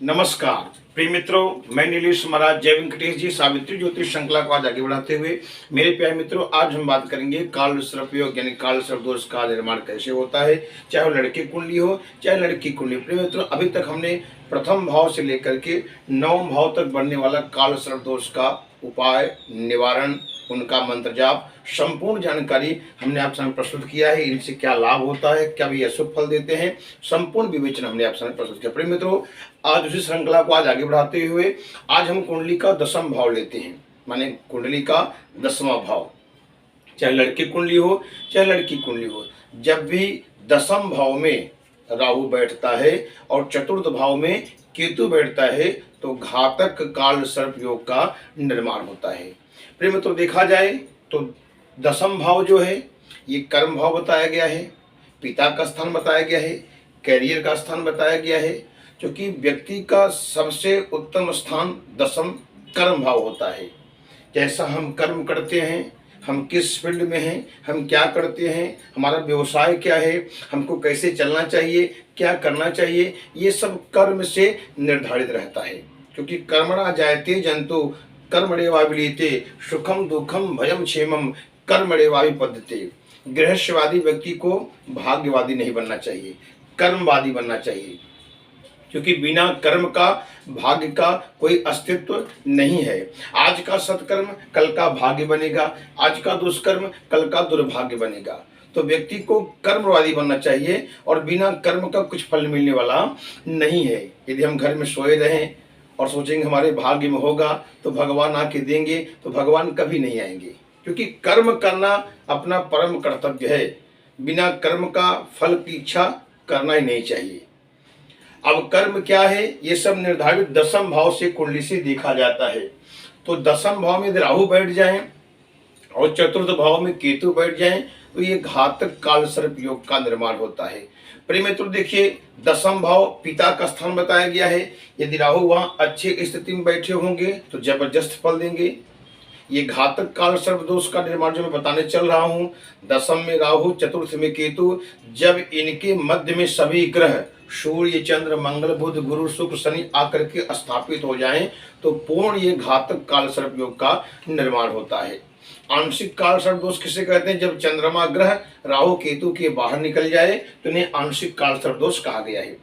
नमस्कार प्रिय मित्रों, मैं नीलेश महाराज जय वेंकटेश जी सावित्री ज्योतिष श्रृंखला को आज आगे बढ़ाते हुए मेरे प्यारे मित्रों, आज हम बात करेंगे काल सर्प योग यानी काल सर्प दोष का निर्माण कैसे होता है, चाहे वो लड़के कुंडली हो चाहे लड़की कुंडली। प्रिय मित्रों, अभी तक हमने प्रथम भाव से लेकर के नवम भाव तक बढ़ने वाला काल सर्प दोष का उपाय, निवारण, उनका मंत्र जाप, संपूर्ण जानकारी हमने आप सामने प्रस्तुत किया है। इनसे क्या लाभ होता है, क्या भी अशुभ फल देते हैं, संपूर्ण विवेचन हमने आप सामने प्रस्तुत किया। प्रिय मित्रों, आज उसी श्रृंखला को आज आगे बढ़ाते हुए आज हम कुंडली का 10वां भाव लेते हैं, माने कुंडली का 10वां भाव, चाहे लड़की कुंडली हो चाहे लड़की कुंडली हो। जब भी 10वें भाव में राहु बैठता है और चतुर्थ भाव में केतु बैठता है तो घातक काल सर्प योग का निर्माण होता है। प्रिय मित्रों, देखा जाए तो 10वां भाव जो है ये कर्म भाव बताया गया है, पिता का स्थान बताया गया है, कैरियर का स्थान बताया गया है, क्योंकि व्यक्ति का सबसे उत्तम स्थान 10वां कर्म भाव होता है। जैसा हम कर्म करते हैं, हम किस फील्ड में हैं, हम क्या करते हैं, हमारा व्यवसाय क्या है, हमको कैसे चलना चाहिए, क्या करना चाहिए, ये सब कर्म से निर्धारित रहता है। क्योंकि कर्मणा जायते जंतु कर्मणेवाभिलीते सुखम दुखम भयम क्षेमम कर्मणेवाभिपद्यते। गृहस्थवादी व्यक्ति को भाग्यवादी नहीं बनना चाहिए, कर्मवादी बनना चाहिए, क्योंकि बिना कर्म का भाग्य का कोई अस्तित्व नहीं है। आज का सत्कर्म कल का भाग्य बनेगा, आज का दुष्कर्म कल का दुर्भाग्य बनेगा। तो व्यक्ति को कर्मवादी बनना चाहिए और बिना कर्म का कुछ फल मिलने वाला नहीं है। यदि हम घर में सोए रहें और सोचेंगे हमारे भाग्य में होगा तो भगवान आके देंगे, तो भगवान कभी नहीं आएंगे, क्योंकि कर्म करना अपना परम कर्तव्य है। बिना कर्म का फल की इच्छा करना ही नहीं चाहिए। अब कर्म क्या है, ये सब निर्धारित 10वें भाव से कुंडली से देखा जाता है। तो 10वें भाव में यदि राहु बैठ जाएं और चतुर्थ भाव में केतु बैठ जाएं तो ये घातक काल सर्प योग का निर्माण होता है। प्रिय मित्रों, देखिए 10वां भाव पिता का स्थान बताया गया है। यदि राहु वहां अच्छी स्थिति में बैठे होंगे तो जबरदस्त फल देंगे। ये घातक काल सर्प दोष का निर्माण जो मैं बताने चल रहा हूं, 10वें में राहु चतुर्थ में केतु, जब इनके मध्य में सभी ग्रह सूर्य चंद्र मंगल बुध गुरु शुक्र शनि आकर के स्थापित हो जाएं तो पूर्ण ये घातक काल सर्प योग का निर्माण होता है। आंशिक काल सर्प दोष किसे कहते हैं? जब चंद्रमा ग्रह राहु केतु के बाहर निकल जाए तो इन्हें आंशिक काल सर्प दोष कहा गया है।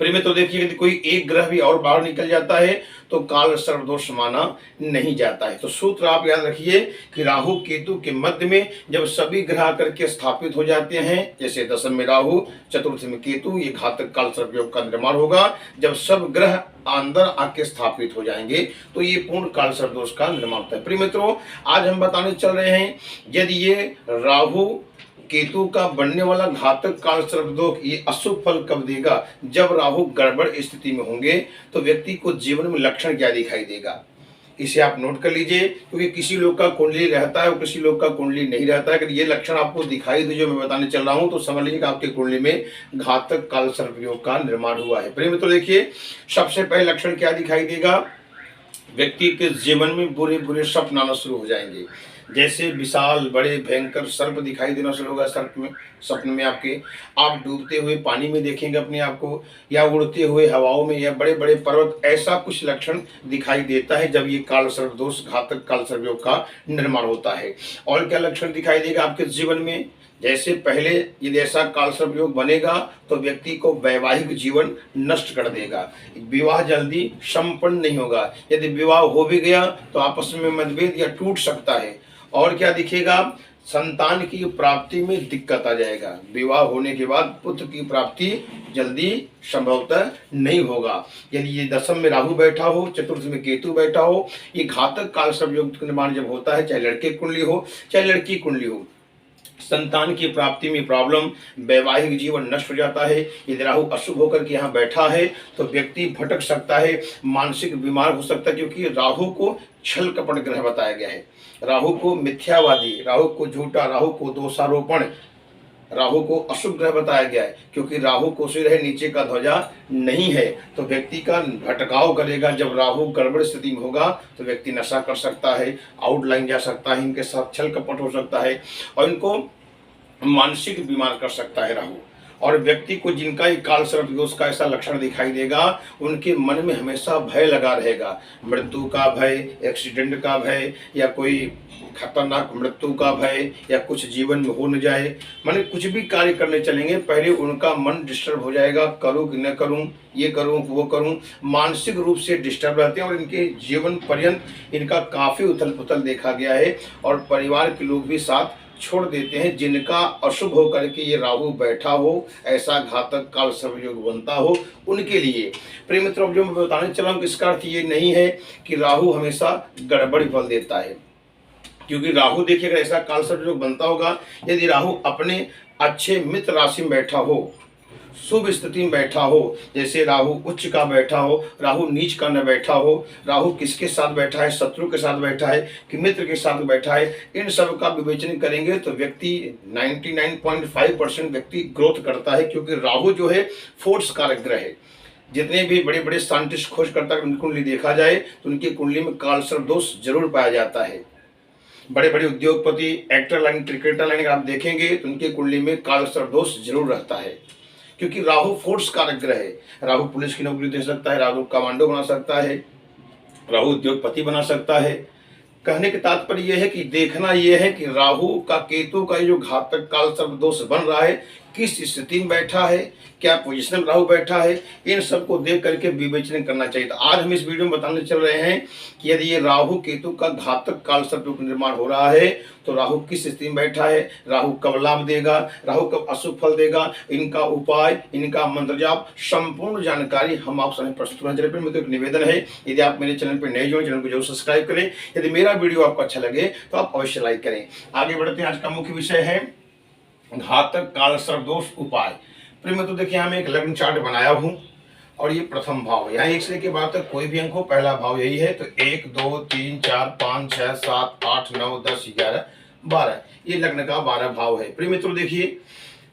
प्रिय मित्रों, तो देखिए यदि कोई एक ग्रह भी और बाहर निकल जाता है तो काल सर्प दोष माना नहीं जाता है। तो सूत्र आप याद रखिए कि राहु केतु के मध्य में जब सभी ग्रह आकर के स्थापित हो जाते हैं, जैसे 10वें में राहु चतुर्थ में केतु, ये घातक काल सर्प योग का निर्माण होगा। जब सब ग्रह अंदर आके स्थापित हो जाएंगे तो ये पूर्ण काल सर्प दोष का निर्माण होता है। प्रिय मित्रों, आज हम बताने चल रहे हैं यदि ये राहु केतु का बनने वाला घातक काल सर्प दोष ये अशुभ फल कब देगा? जब राहु गड़बड़ स्थिति में होंगे तो व्यक्ति को जीवन में लक्षण क्या दिखाई देगा, इसे आप नोट कर लीजिए। क्योंकि किसी लोग का कुंडली रहता है और किसी लोग का कुंडली नहीं रहता है। अगर ये लक्षण आपको दिखाई दे जो मैं बताने चल रहा हूं तो समझ लीजिए कि आपके कुंडली में घातक काल सर्प योग का निर्माण हुआ है। प्रिय मित्रों, देखिए सबसे पहले लक्षण क्या दिखाई देगा? व्यक्ति के जीवन में बुरे बुरे स्वप्न आना शुरू हो जाएंगे। जैसे विशाल बड़े भयंकर सर्प दिखाई देना शुरू होगा। सर्प में स्वप्न में आपके आप डूबते हुए पानी में देखेंगे अपने आप को, या उड़ते हुए हवाओं में, या बड़े बड़े पर्वत, ऐसा कुछ लक्षण दिखाई देता है जब ये काल सर्प दोष घातक काल सर्प योग का निर्माण होता है। और क्या लक्षण दिखाई देगा आपके जीवन में? जैसे पहले यदि ऐसा काल सर्प योग बनेगा तो व्यक्ति को वैवाहिक जीवन नष्ट कर देगा, विवाह जल्दी संपन्न नहीं होगा। यदि विवाह हो भी गया तो आपस में मतभेद या टूट सकता है। और क्या दिखेगा? संतान की प्राप्ति में दिक्कत आ जाएगा। विवाह होने के बाद पुत्र की प्राप्ति जल्दी संभवतः नहीं होगा। यदि ये 10वें में राहु बैठा हो, चतुर्थ में केतु बैठा हो, ये घातक काल सर्प योग का निर्माण जब होता है, चाहे लड़के कुंडली हो चाहे लड़की कुंडली हो, संतान की प्राप्ति में प्रॉब्लम, वैवाहिक जीवन नष्ट हो जाता है। यदि राहु अशुभ होकर के यहाँ बैठा है तो व्यक्ति भटक सकता है, मानसिक बीमार हो सकता है, क्योंकि राहु को छल कपट ग्रह बताया गया है। राहु को मिथ्यावादी, राहु को झूठा, राहु को दोषारोपण, राहु को अशुभ ग्रह बताया गया है। क्योंकि राहु को सिर है, नीचे का ध्वजा नहीं है, तो व्यक्ति का भटकाव करेगा। जब राहु गड़बड़ स्थिति में होगा तो व्यक्ति नशा कर सकता है, आउटलाइन जा सकता है, इनके साथ छल कपट हो सकता है और इनको मानसिक बीमार कर सकता है राहु। और व्यक्ति को जिनका ही काल सर्प दोष का ऐसा लक्षण दिखाई देगा, उनके मन में हमेशा भय लगा रहेगा। मृत्यु का भय, एक्सीडेंट का भय, या कोई खतरनाक मृत्यु का भय, या कुछ जीवन में हो न जाए, माने कुछ भी कार्य करने चलेंगे पहले उनका मन डिस्टर्ब हो जाएगा, करूं कि न करूं, ये करूं वो करूं, मानसिक रूप से डिस्टर्ब रहते हैं और इनके जीवन पर्यंत इनका काफी उथल पुथल देखा गया है। और परिवार के लोग भी साथ छोड़ देते हैं जिनका अशुभ होकर के ये राहु बैठा हो, ऐसा घातक काल सर्प योग बनता हो उनके लिए। प्रिय मित्रों, जो मैं बताने चला हूं इसका अर्थ ये नहीं है कि राहु हमेशा गड़बड़ी फल देता है, क्योंकि राहु देखिएगा ऐसा काल सर्प योग बनता होगा यदि राहु अपने अच्छे मित्र राशि में बैठा हो, शुभ स्थिति में बैठा हो, जैसे राहु उच्च का बैठा हो, राहु नीच का न बैठा हो, राहु किसके साथ बैठा है, शत्रु के साथ बैठा है कि मित्र के साथ बैठा है, इन सब का विवेचन करेंगे तो व्यक्ति 99.5% व्यक्ति ग्रोथ करता है। क्योंकि राहु जो है फोर्स कारक ग्रह है। जितने भी बड़े बड़े साइंटिस्ट खोज करता है उनकी कुंडली देखा जाए तो उनकी कुंडली में काल सर्प दोष जरूर पाया जाता है। बड़े बड़े उद्योगपति, एक्टर लाइन, क्रिकेटर लाइन आप देखेंगे तो उनकी कुंडली में काल सर्प दोष जरूर रहता है। क्योंकि राहु फोर्स कारक ग्रह है। राहु पुलिस की नौकरी दे सकता है, राहु कमांडो बना सकता है, राहु उद्योगपति बना सकता है। कहने के तात्पर्य यह है कि देखना यह है कि राहु का केतु का जो घातक काल सर्प दोष बन रहा है किस स्थिति में बैठा है, क्या पोजीशन में राहु बैठा है, इन सब को देख करके विवेचन करना चाहिए। तो आज हम इस वीडियो में बताने चल रहे हैं कि यदि ये राहु केतु का घातक काल सर्प योग निर्माण हो रहा है तो राहु किस स्थिति में बैठा है, राहु कब लाभ देगा, राहु कब अशुभ फल देगा, इनका उपाय, इनका मंत्र जाप, संपूर्ण जानकारी हम आप सभी प्रस्तुत करने चले। मेरा एक निवेदन है, यदि आप मेरे चैनल पर नए जो चैनल को जरूर सब्सक्राइब करें। यदि मेरा वीडियो आपको अच्छा लगे तो आप अवश्य लाइक करें। आगे बढ़ते हैं। आज का मुख्य विषय है घातक काल सर्प दोष उपाय। प्रिय मित्रों, देखिए यहाँ मैं एक लग्न चार्ट बनाया हूं और ये प्रथम भाव है। यहाँ 1 से लेकर 12 तक कोई भी अंक हो, पहला भाव यही है। तो 1 2 3 4 5 6 7 8 9 10 11 12 ये लग्न का 12 भाव है। प्रिय मित्रों, देखिए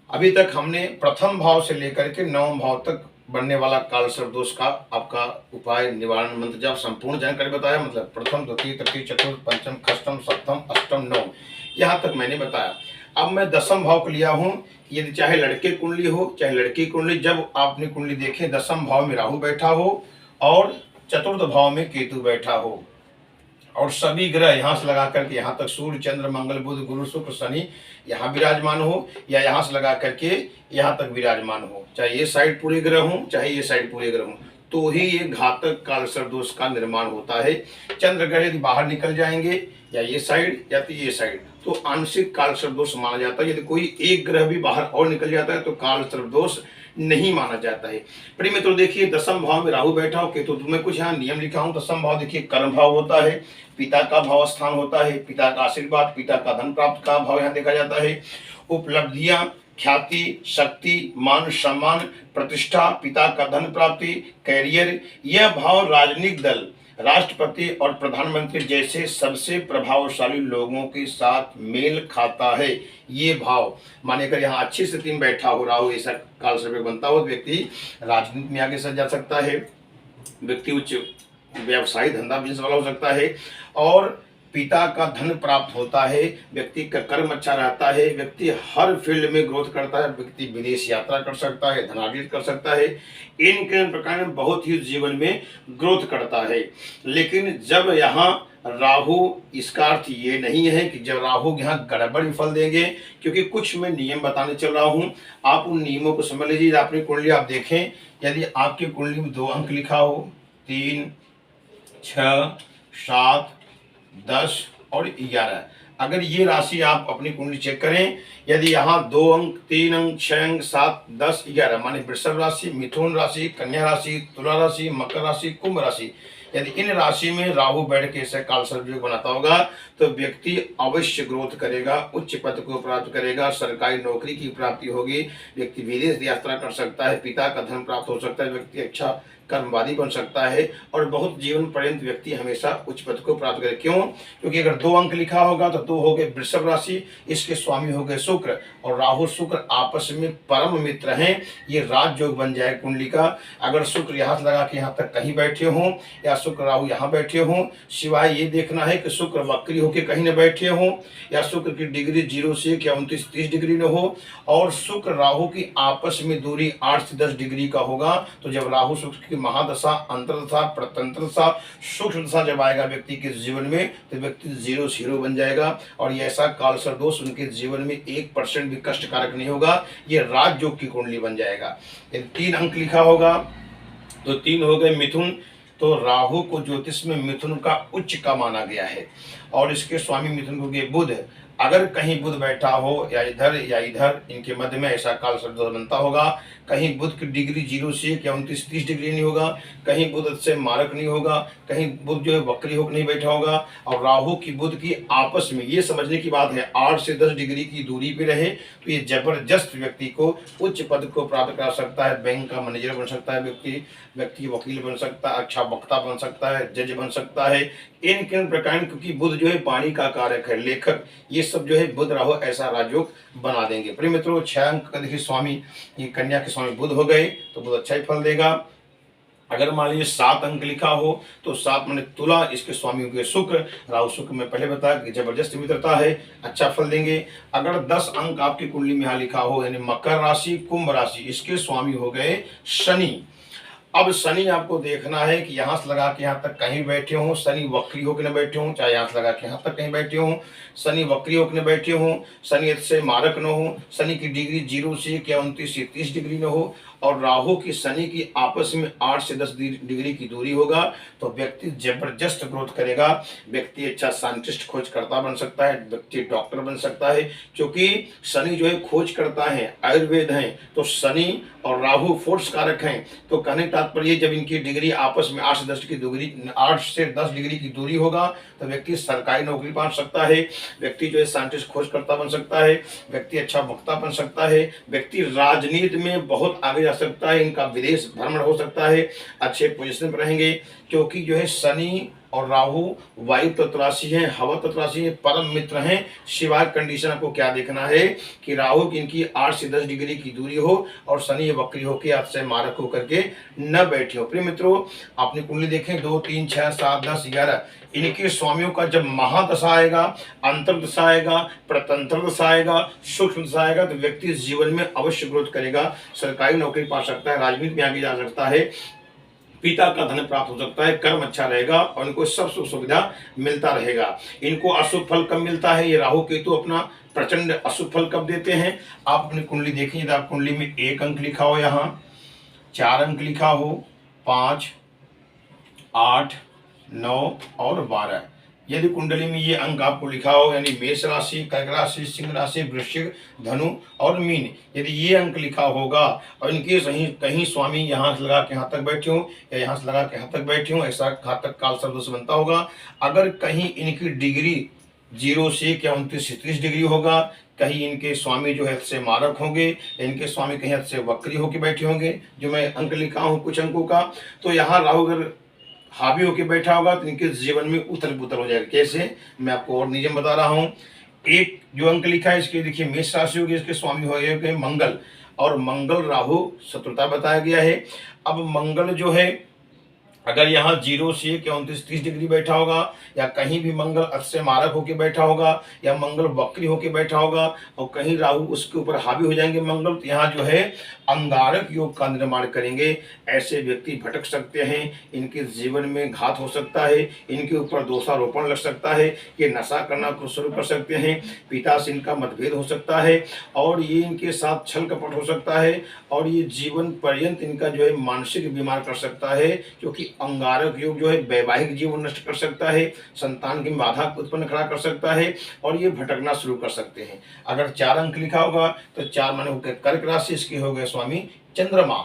अभी तक हमने प्रथम भाव से लेकर के 9वें भाव तक बनने वाला काल सर्प दोष का आपका उपाय, निवारण, मंत्र जाप, संपूर्ण जानकारी बताया। मतलब प्रथम, द्वितीय, तृतीय, चतुर्थ, पंचम, षष्ठम, सप्तम, अष्टम, नवम, यहाँ तक मैंने बताया। अब मैं 10वें भाव को लिया हूँ। यदि चाहे लड़के कुंडली हो चाहे लड़की कुंडली, जब आपने कुंडली देखें 10वें भाव में राहु बैठा हो और चतुर्थ भाव में केतु बैठा हो और सभी ग्रह यहाँ से लगा करके यहाँ तक सूर्य, चंद्र, मंगल, बुध, गुरु, शुक्र, शनि यहाँ विराजमान हो, या यहाँ से लगा करके यहाँ तक विराजमान हो, चाहे ये साइड पूरे ग्रह हो चाहे ये साइड पूरे ग्रह हो, तो ही ये घातक काल सर्प दोष का निर्माण होता है। चंद्र ग्रह यदि बाहर निकल जाएंगे या ये साइड या तो ये साइड तो आंशिक काल सर्प दोष माना जाता है। यदि कोई एक ग्रह भी बाहर और निकल जाता है तो काल सर्प दोष नहीं माना जाता है। प्रिय मित्रों, देखिए 10वें भाव में राहु बैठा हो, केतु, मैं कुछ यहाँ नियम लिखा हूँ। 10वां भाव देखिए कर्म भाव होता है, पिता का भाव स्थान होता है, पिता का आशीर्वाद, पिता का धन प्राप्त का भाव यहाँ देखा जाता है। उपलब्धियां, ख्याति, शक्ति, मान सम्मान, प्रतिष्ठा, पिता का धन प्राप्ति, कैरियर, यह भाव राजनीतिक दल, राष्ट्रपति और प्रधानमंत्री जैसे सबसे प्रभावशाली लोगों के साथ मेल खाता है। ये भाव माने कर यहाँ अच्छी स्थिति में बैठा हो राहु, ऐसा काल सर्प बनता हो, व्यक्ति राजनीति में आगे सज जा सकता है, व्यक्ति उच्च व्यवसायी धंधा बिजनेस वाला हो सकता है, और पिता का धन प्राप्त होता है, व्यक्ति का कर्म अच्छा रहता है, व्यक्ति हर फील्ड में ग्रोथ करता है, व्यक्ति विदेश यात्रा कर सकता है, धनार्जित कर सकता है, इन प्रकार में बहुत ही जीवन में ग्रोथ करता है। लेकिन जब यहाँ राहु, इसका अर्थ ये नहीं है कि जब राहु यहाँ गड़बड़ फल देंगे, क्योंकि कुछ मैं नियम बताने चल रहा हूँ, आप उन नियमों को समझ लीजिए। अपनी कुंडली आप देखें, यदि आपकी कुंडली में 2 अंक लिखा हो, 3 6 7 10 और 11, अगर ये राशि आप अपनी कुंडली चेक करें, यदि यहाँ 2 अंक, 3 अंक, 6 अंक, 7 10 11 माने वृषभ राशि, मिथुन राशि, कन्या राशि, तुला राशि, मकर राशि, कुंभ राशि, यदि इन राशि में राहु बैठ के ऐसे काल सर्प योग बनाता होगा तो व्यक्ति अवश्य ग्रोथ करेगा, उच्च पद को प्राप्त करेगा, सरकारी नौकरी की प्राप्ति होगी, व्यक्ति विदेश यात्रा कर सकता है, पिता का धन प्राप्त हो सकता है, व्यक्ति अच्छा कर्मवादी बन सकता है और बहुत जीवन पर्यंत व्यक्ति हमेशा उच्च पद को प्राप्त करे। क्यों? क्योंकि अगर 2 अंक लिखा होगा तो 2 हो गए वृषभ राशि, इसके स्वामी हो गए शुक्र, और राहु शुक्र आपस में परम मित्र हैं, ये राजयोग बन जाए कुंडली का। अगर शुक्र यहाँ से लगा के यहाँ तक कहीं बैठे हों या शुक्र राहु यहाँ बैठे हों, सिवाय ये देखना है कि शुक्र वक्री होकर कहीं न बैठे हों या शुक्र की डिग्री 0 से 29-30 डिग्री न हो, और शुक्र राहु की आपस में दूरी 8 से 10 डिग्री का होगा। तो जब राहु शुक्र की महादशा, अंतरदशा, प्रतंत्रदशा, सूक्ष्म दशा जब आएगा व्यक्ति के जीवन में, तो व्यक्ति 0 बन जाएगा, और ये ऐसा कालसर्प दोष उनके जीवन में 1% भी कष्टकारक नहीं होगा, ये राजयोग की कुंडली बन जाएगा। यदि 3 अंक लिखा होगा तो 3 हो गए मिथुन, तो राहु को ज्योतिष में मिथुन का उच्च का माना गया है, और इसके स्वामी मिथुन को गए बुध। अगर कहीं बुध बैठा हो या इधर इनके मध्य में ऐसा काल सर्प बनता होगा, कहीं बुध की डिग्री 0 से 29-30 डिग्री नहीं होगा, कहीं बुध से मारक नहीं होगा, कहीं बुध जो है वक्री होकर नहीं बैठा होगा, और राहु की बुध की आपस में, ये समझने की बात है, 8 से 10 डिग्री की दूरी पे रहे तो ये जबरदस्त व्यक्ति को उच्च पद को प्राप्त कर सकता है। बैंक का मैनेजर बन सकता है व्यक्ति वकील बन सकता है, अच्छा वक्ता बन सकता है, जज बन सकता है, इन किन प्रकार, क्योंकि बुध जो है वाणी का कारक है, लेखक, ये सब जो है बुध राहु ऐसा राजयोग बना देंगे। प्रिय मित्रों, 6 अंक का देखिए स्वामी, ये कन्या के स्वामी बुध हो गए तो बुध अच्छा ही फल देगा। अगर मान लीजिए 7 अंक लिखा हो तो 7 माने तुला, इसके स्वामी हो गए शुक्र, राहु शुक्र में पहले बताया कि जबरदस्त मित्रता है, अच्छा फल देंगे। अगर 10 अंक आपकी कुंडली में यहाँ लिखा हो, यानी मकर राशि, कुंभ राशि, इसके स्वामी हो गए शनि। अब शनि आपको देखना है कि यहाँ से लगा के यहाँ तक कहीं बैठे हों, शनि वक्री होकर न बैठे हों, चाहे यहाँ से लगा के यहाँ तक कहीं बैठे हों, शनि वक्री होकर न बैठे हों, शनि से मारक न हो, शनि की डिग्री 0 से 29 से 30 डिग्री न हो, और राहु की शनि की आपस में 8 से 10 डिग्री की दूरी होगा, तो व्यक्ति जबरदस्त ग्रोथ करेगा। व्यक्ति अच्छा साइंटिस्ट खोजकर्ता बन सकता है, व्यक्ति डॉक्टर बन सकता है, क्योंकि शनि जो है खोज करता है, आयुर्वेद है, तो शनि और राहु फोर्स कारक हैं। तो कहने का तात्पर्य जब इनकी डिग्री आपस में 8 से 10 डिग्री की दूरी होगा तो व्यक्ति सरकारी नौकरी पा सकता है, व्यक्ति जो है साइंटिस्ट खोजकर्ता बन सकता है, व्यक्ति अच्छा वक्ता बन सकता है, व्यक्ति राजनीति में बहुत आगे जा सकता है, इनका विदेश भ्रमण हो सकता है, अच्छे पोजीशन पर रहेंगे, क्योंकि जो है शनि और राहु वायु तत्व राशि है, हवा तत्व राशि है, परम मित्र हैं। शिवाय कंडीशन आपको क्या देखना है कि राहु की इनकी 8 से 10 डिग्री की दूरी हो और शनि वक्री होकर आपसे मारक होकर के न बैठे हो। प्रिय मित्रों, अपनी कुंडली देखें, 2, 3, 6, 7, 10, 11, इनके स्वामियों का जब महादशा आएगा, अंतरदशा आएगा, प्रतंत्र दशा आएगा, सूक्ष्म दशा आएगा, तो व्यक्ति जीवन में अवश्य ग्रोथ करेगा, सरकारी नौकरी पा सकता है, राजनीति में आगे जा सकता है, पिता का धन प्राप्त हो सकता है, कर्म अच्छा रहेगा और इनको सब सुख सुविधा मिलता रहेगा। इनको अशुभ फल कब मिलता है? ये राहु केतु अपना प्रचंड अशुभ फल कब देते हैं? आप अपनी कुंडली देखेंगे तो आप कुंडली में 1 अंक लिखा हो, यहाँ 4 अंक लिखा हो, 5, 8, 9 और 12, यदि कुंडली में ये अंक आपको लिखा हो, यानी मेष राशि, कर्क राशि, सिंह राशि, वृश्चिक, धनु और मीन, यदि ये अंक लिखा होगा और इनके कहीं स्वामी यहाँ से लगा के यहाँ तक बैठे हो या यहाँ से लगा के यहाँ तक बैठे हो, ऐसा घातक काल सर्प दोष बनता होगा। अगर कहीं इनकी डिग्री 0 से 29 से 30 डिग्री होगा, कहीं इनके स्वामी जो है से मारक होंगे, इनके स्वामी कहीं हद से वक्री होकर बैठे होंगे, जो मैं अंक लिखा हूँ कुछ अंकों का, तो यहाँ राहु अगर हावी होकर बैठा होगा तो इनके जीवन में उथल पुथल हो जाएगा। कैसे? मैं आपको और नियम बता रहा हूँ। एक जो अंक लिखा है इसके देखिए मेष राशि होगी, इसके स्वामी हो गए मंगल, और मंगल राहु शत्रुता बताया गया है। अब मंगल जो है अगर यहाँ 0 से 29-30 डिग्री बैठा होगा, या कहीं भी मंगल अक्षय मारक होकर बैठा होगा, या मंगल वक्री होकर बैठा होगा और कहीं राहु उसके ऊपर हावी हो जाएंगे मंगल, तो यहाँ जो है अंगारक योग का निर्माण करेंगे। ऐसे व्यक्ति भटक सकते हैं, इनके जीवन में घात हो सकता है, इनके ऊपर दोषारोपण लग सकता है, ये नशा करना शुरू कर सकते हैं, पिता से इनका मतभेद हो सकता है, और ये इनके साथ छल कपट हो सकता है, और ये जीवन पर्यंत इनका जो है मानसिक बीमार कर सकता है, क्योंकि अंगारक योग जो है वैवाहिक जीवन नष्ट कर सकता है, संतान की बाधा उत्पन्न खड़ा कर सकता है, और ये भटकना शुरू कर सकते हैं। अगर 4 अंक लिखा होगा तो 4 माने कर्क राशि, इसके हो गए स्वामी चंद्रमा।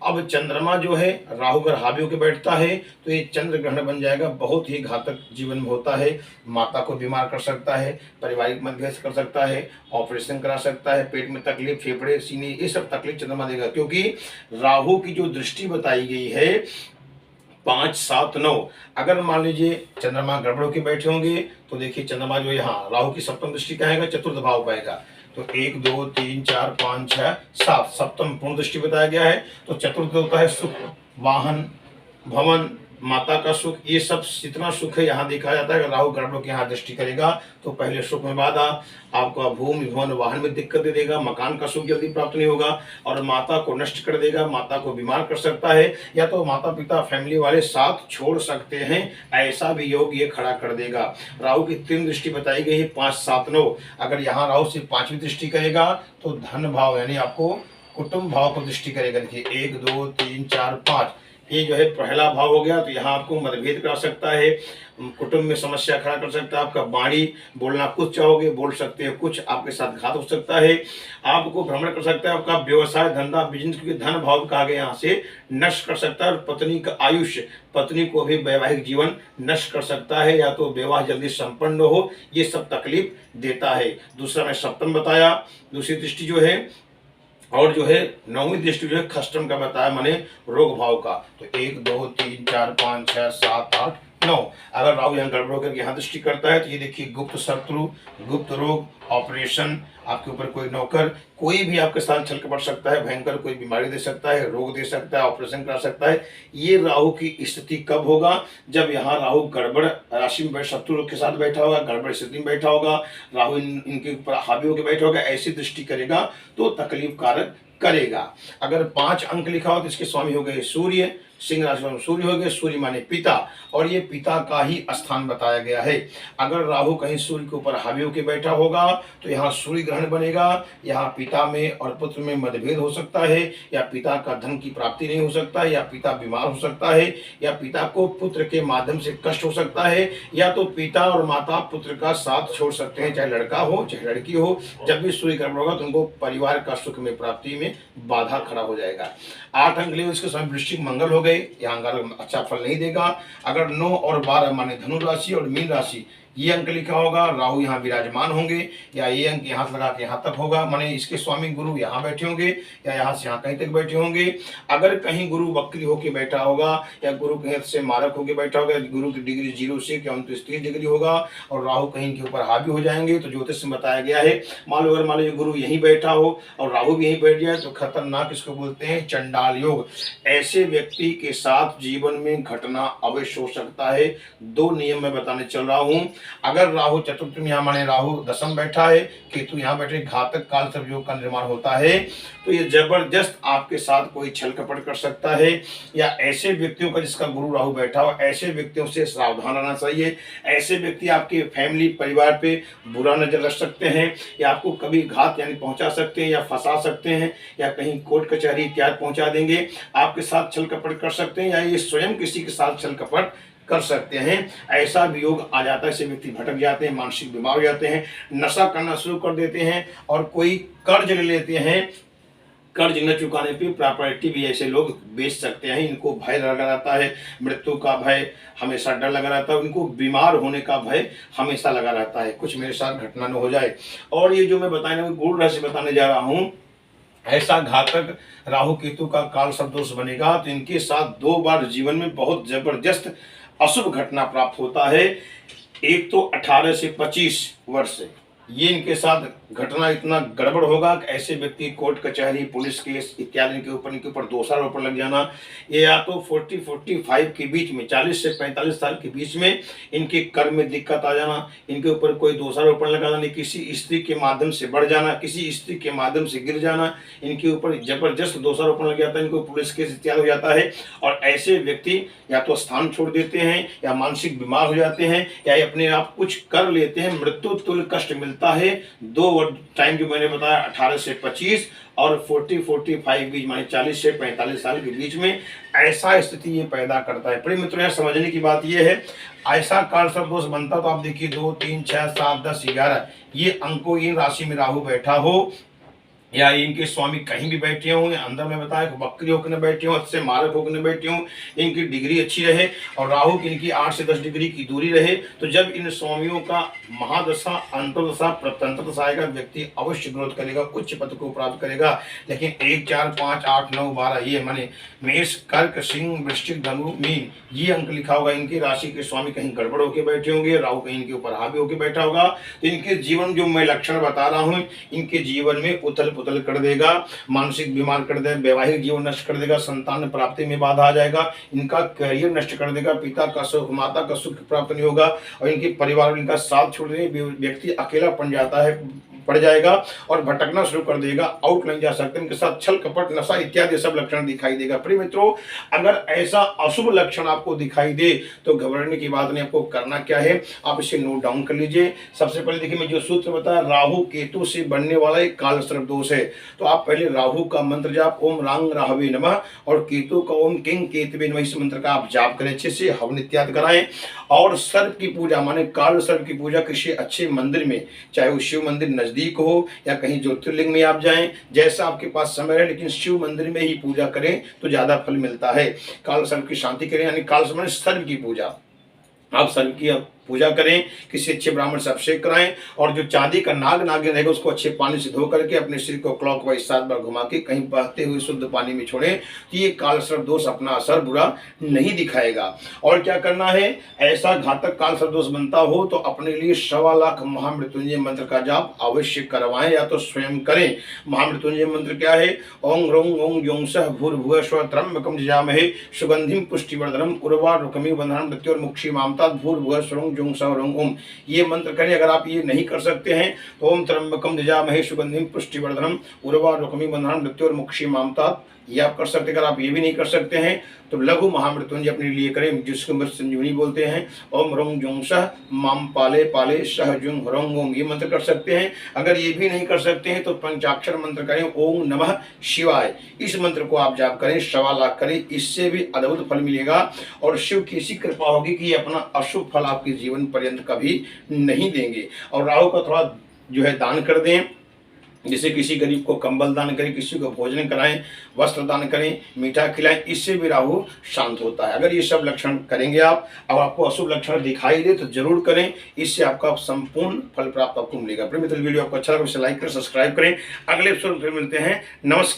अब चंद्रमा जो है राहु अगर हावी होकर बैठता है तो ये चंद्र ग्रहण बन जाएगा, बहुत ही घातक जीवन में होता है। माता को बीमार कर सकता है, पारिवारिक मतभेद कर सकता है, ऑपरेशन करा सकता है, पेट में तकलीफ, फेफड़े, सीने, ये सब तकलीफ चंद्रमा देगा। क्योंकि राहु की जो दृष्टि बताई गई है 5, 7, 9, अगर मान लीजिए चंद्रमा गड़बड़ होकर बैठे होंगे तो देखिए चंद्रमा जो यहाँ राहु की सप्तम दृष्टि का आएगा, चतुर्थ भाव पाएगा। तो 1, 2, 3, 4, 5, 6, 7 सप्तम पूर्ण दृष्टि बताया गया है। तो चतुर्थ होता है सुख, वाहन, भवन, माता का सुख, ये सब जितना सुख है यहाँ देखा जाता है। अगर राहु गड़बड़ के यहाँ दृष्टि करेगा तो पहले सुख में बाधा, आपका भूमि भवन वाहन में दिक्कत दे देगा, मकान का सुख जल्दी प्राप्त नहीं होगा, और माता को नष्ट कर देगा, माता को बीमार कर सकता है, या तो माता पिता फैमिली वाले साथ छोड़ सकते हैं, ऐसा भी योग ये खड़ा कर देगा। राहु की 3 दृष्टि बताई गई है 5, 7, 9। अगर यहाँ राहु सिर्फ 5वीं दृष्टि करेगा तो धन भाव यानी आपको कुटुंब भाव को दृष्टि करेगा। देखिए 1, 2, 3, 4, 5, ये जो है पहला भाव हो गया। तो यहाँ आपको मतभेद करा सकता है, कुटुंब में समस्या खड़ा कर सकता है, आपका वाणी बोलना कुछ चाहोगे बोल सकते हो कुछ, आपके साथ घात हो सकता है, आपको भ्रमण कर सकता है, आपका व्यवसाय धंधा बिजनेस, क्योंकि धन भाव कहा गया यहाँ से नष्ट कर सकता है। और पत्नी का आयुष्य, पत्नी को भी वैवाहिक जीवन नष्ट कर सकता है, या तो विवाह जल्दी संपन्न हो, ये सब तकलीफ देता है। दूसरा मैं सप्तम बताया, दूसरी दृष्टि जो है, और जो है 9वीं दृष्टि जो है खष्टम का बताया, माने रोग भाव का। तो 1, 2, 3, 4, 5, 6, 7, 8, 9, अगर राहु यहाँ गड़बड़ करके यहाँ दृष्टि करता है तो ये देखिए गुप्त शत्रु, गुप्त रोग, ऑपरेशन, आपके ऊपर कोई नौकर, कोई भी आपके साथ छल कपट सकता है, भयंकर कोई बीमारी दे सकता है, रोग दे सकता है, ऑपरेशन करा सकता है। ये राहु की स्थिति कब होगा? जब यहाँ राहु गड़बड़ राशि में शत्रु के साथ बैठा होगा, गड़बड़ स्थिति में बैठा होगा, राहु इनके ऊपर हावी होकर बैठा होगा, ऐसी दृष्टि करेगा तो तकलीफ कारक करेगा। अगर 5 अंक लिखा हो तो इसके स्वामी हो गए सूर्य, सिंह राशि में सूर्य हो गए, सूर्य माने पिता, और ये पिता का ही स्थान बताया गया है। अगर राहु कहीं सूर्य के ऊपर हावी होकर बैठा होगा तो यहाँ सूर्य ग्रहण बनेगा, यहाँ पिता में और पुत्र में मतभेद हो सकता है, या पिता का धन की प्राप्ति नहीं हो सकता है, या पिता बीमार हो सकता है, या पिता को पुत्र के माध्यम से कष्ट हो सकता है, या तो पिता और माता पुत्र का साथ छोड़ सकते हैं, चाहे लड़का हो चाहे लड़की हो। जब भी सूर्य ग्रहण होगा तो उनको परिवार का सुख में प्राप्ति में बाधा खड़ा हो जाएगा। 8 अंक लिए इसके समय वृश्चिक मंगल हो गए, यहाँ अच्छा फल नहीं देगा। अगर 9 और 12 माने धनु राशि और मीन राशि, ये अंक लिखा होगा, राहु यहाँ विराजमान होंगे, या ये अंक यहाँ लगा के यहाँ तक होगा, माने इसके स्वामी गुरु यहाँ बैठे होंगे, या यहाँ से यहाँ कहीं तक बैठे होंगे। अगर कहीं गुरु वक्री होके बैठा होगा, या गुरु कहीं से मारक होके बैठा होगा, गुरु की डिग्री 0 से 29 डिग्री होगा, और राहु कहीं के ऊपर हावी हो जाएंगे, तो ज्योतिष में बताया गया है, मान लो गुरु यहीं बैठा हो और राहु भी यहीं बैठ जाए तो खतरनाक, इसको बोलते हैं चंडाल योग। ऐसे व्यक्ति के साथ जीवन में घटना अवश्य हो सकता है। 2 नियम मैं बताने चल रहा हूँ। अगर राहु चतुर्थ में, यहाँ माने राहु दशम बैठा है, केतु यहाँ बैठे, घातक काल सर्प योग का निर्माण होता है, तो ये जबरदस्त आपके साथ कोई छल कपट कर सकता है। या ऐसे व्यक्तियों का जिसका गुरु राहु बैठा हो, ऐसे व्यक्तियों से सावधान रहना चाहिए। ऐसे व्यक्ति आपके फैमिली परिवार पे बुरा नजर रख सकते हैं, या आपको कभी घात यानी पहुंचा सकते हैं, या फंसा सकते हैं, या कहीं कोर्ट कचहरी इत्यादि पहुंचा देंगे, आपके साथ छल कपट कर सकते हैं, या ये स्वयं किसी के साथ छल कपट कर सकते हैं। ऐसा भी योग आ जाता है, ऐसे व्यक्ति भटक जाते हैं, मानसिक बीमार हो जाते हैं, नशा करना शुरू कर देते हैं, और कोई कर्ज ले लेते हैं, कर्ज न चुकाने पे प्रॉपर्टी भी ऐसे लोग बेच सकते हैं। इनको भय लगा रहता है, मृत्यु का भय हमेशा डर लगा रहता है, उनको बीमार होने का भय हमेशा लगा रहता है, कुछ मेरे साथ घटना न हो जाए। और ये जो मैं बताने गुरु रहस्य बताने जा रहा हूँ, ऐसा घातक राहु केतु का काल सदोष बनेगा तो इनके साथ 2 बार जीवन में बहुत जबरदस्त अशुभ घटना प्राप्त होता है। एक तो 18 से 25 वर्ष ये इनके साथ घटना इतना गड़बड़ होगा कि ऐसे व्यक्ति कोर्ट कचहरी पुलिस केस इत्यादि के ऊपर दोषारोपण लग जाना। ये या तो 40-45 के बीच में, 40 से 45 साल के बीच में इनके कर्म में दिक्कत आ जाना, इनके ऊपर कोई दोषारोपण लगा जाना, किसी स्त्री के माध्यम से बढ़ जाना, किसी स्त्री के माध्यम से गिर जाना, इनके ऊपर जबरदस्त दोषारोपण लग जाता है, इनको पुलिस केस इत्यादि हो जाता है। और ऐसे व्यक्ति या तो स्थान छोड़ देते हैं, या मानसिक बीमार हो जाते हैं, या अपने आप कुछ कर लेते हैं, मृत्यु तुल्य कष्ट मिलता है। 2 टाइम जो मैंने बताया 18 से 25 और 40-45 बीच माने 40 से 45 साल के बीच में, ऐसा स्थिति ये पैदा करता है। प्रिय मित्रों, यहाँ समझने की बात ये है, ऐसा काल सर्प दोष बनता तो आप देखिए 2, 3, 6, 7, 10, 11 ये अंकों इन राशि में राहु बैठा हो, या इनके स्वामी कहीं भी बैठे हों, अंदर में बताया बकरी होकर न बैठे हों, से मारक होकर न बैठे हों, इनकी डिग्री अच्छी रहे और राहु की इनकी 8 से 10 डिग्री की दूरी रहे। तो जब इन स्वामियों का महादशा, अंतर्दशा, प्रत्यंतर दशा आएगा, व्यक्ति अवश्य ग्रोथ करेगा, उच्च पद को प्राप्त करेगा। लेकिन 1, 4, 5, 8, 9, 12 ये माने मेष, कर्क, सिंह, वृश्चिक, धनु, मीन ये अंक लिखा होगा। इनकी राशि के स्वामी कहीं गड़बड़ होकर बैठे होंगे, राहु कहीं इनके ऊपर हावी होकर बैठा होगा। तो इनके जीवन जो मैं लक्षण बता रहा हूँ, इनके जीवन में उथल पुथल कर देगा, मानसिक बीमार कर देगा, वैवाहिक जीवन नष्ट कर देगा, संतान प्राप्ति में बाधा आ जाएगा, इनका करियर नष्ट कर देगा, पिता का सुख, माता का सुख प्राप्त नहीं होगा और इनके परिवार इनका साथ छोड़ देंगे, व्यक्ति अकेला पड़ जाएगा और भटकना शुरू कर देगा, आउट नहीं जा सकते, इनके साथ छल कपट, नशा इत्यादि सब लक्षण दिखाई देगा। प्रिय मित्रों, अगर ऐसा अशुभ लक्षण आपको दिखाई दे तो घबराने की बात नहीं। आपको करना क्या है, आप इसे नोट डाउन कर लीजिए। सबसे पहले देखिए, मैं जो सूत्र बताया, राहु केतु से बनने वाला एक काल सर्प दोष है। तो आप पहले राहु का मंत्र जाप ओम रांग राहवे नमः और केतु का ओम किंग केतवे नमः, इस मंत्र का आप जाप करें, अच्छे से हवन इत्यादि कराएं। और सर्प की पूजा माने काल सर्प की पूजा किसी अच्छे मंदिर में, चाहे वो शिव मंदिर नजदीक हो या कहीं ज्योतिर्लिंग में आप जाएं, जैसा आपके पास समय है, लेकिन शिव मंदिर में ही पूजा करें तो ज्यादा फल मिलता है। काल सर्प की शांति करें, यानी काल सर्प सर्प की पूजा, आप सर्प की पूजा करें, किसी अच्छे ब्राह्मण से अभिषेक कराएं और जो चांदी का नाग नागिन रहेगा उसको अच्छे पानी से धो करके अपने सिर को क्लॉकवाइज 7 बार घुमा के कहीं बहते हुए शुद्ध पानी में छोड़ें, तो ये काल सर्प दोष अपना असर बुरा नहीं दिखाएगा। और क्या करना है, ऐसा घातक काल सर्प दोष बनता हो तो अपने लिए 1.25 लाख महामृत्युंजय मंत्र का जाप अवश्य करवाएं या तो स्वयं करें। महामृत्युंजय मंत्र क्या है, ओं रौं ओं यों सः भूर्भुवः स्वः त्र्यंबकं यजामहे सुगंधिं पुष्टिवर्धनम् उर्वारुकमिव बन्धनं मृत्योर्मुक्षीमामतात् भूर्भुवः स्वः जों सः रौं ओम, ये मंत्र करें। अगर आप ये नहीं कर सकते हैं तो ओम त्र्यंबकं यजामहे सुगंधिं पुष्टिवर्धनम् उर्वारुकमिव बन्धनं मृत्योर्मुक्षीमामतात्, ये आप कर सकते हैं। अगर आप ये भी नहीं कर सकते हैं तो लघु महामृत्युंजय अपने लिए करें, जिसको मृत संजीवनी बोलते हैं। ओम रौं जों सः माम पाले पाले सह जुं रौं ओम, ये मंत्र कर सकते हैं। अगर ये भी नहीं कर सकते हैं तो पंचाक्षर मंत्र करें, ओम नमः शिवाय, इस मंत्र को आप जाप करें, 1.25 लाख करें, इससे भी अद्भुत फल मिलेगा और शिव की ऐसी कृपा होगी कि ये अपना अशुभ फल आपके जीवन पर्यंत कभी नहीं देंगे। और राहु का थोड़ा जो है दान कर दें, जैसे किसी गरीब को कंबल दान करें, किसी को भोजन कराएं, वस्त्र दान करें, मीठा खिलाएं, इससे भी राहु शांत होता है। अगर ये सब लक्षण करेंगे आप, अब आपको अशुभ लक्षण दिखाई दे तो जरूर करें, इससे आपका संपूर्ण फल प्राप्त आपको मिलेगा। प्रिय मित्र, वीडियो आपको अच्छा लगा तो लाइक करें, सब्सक्राइब करें। अगले एपिसोड में फिर मिलते हैं। नमस्कार।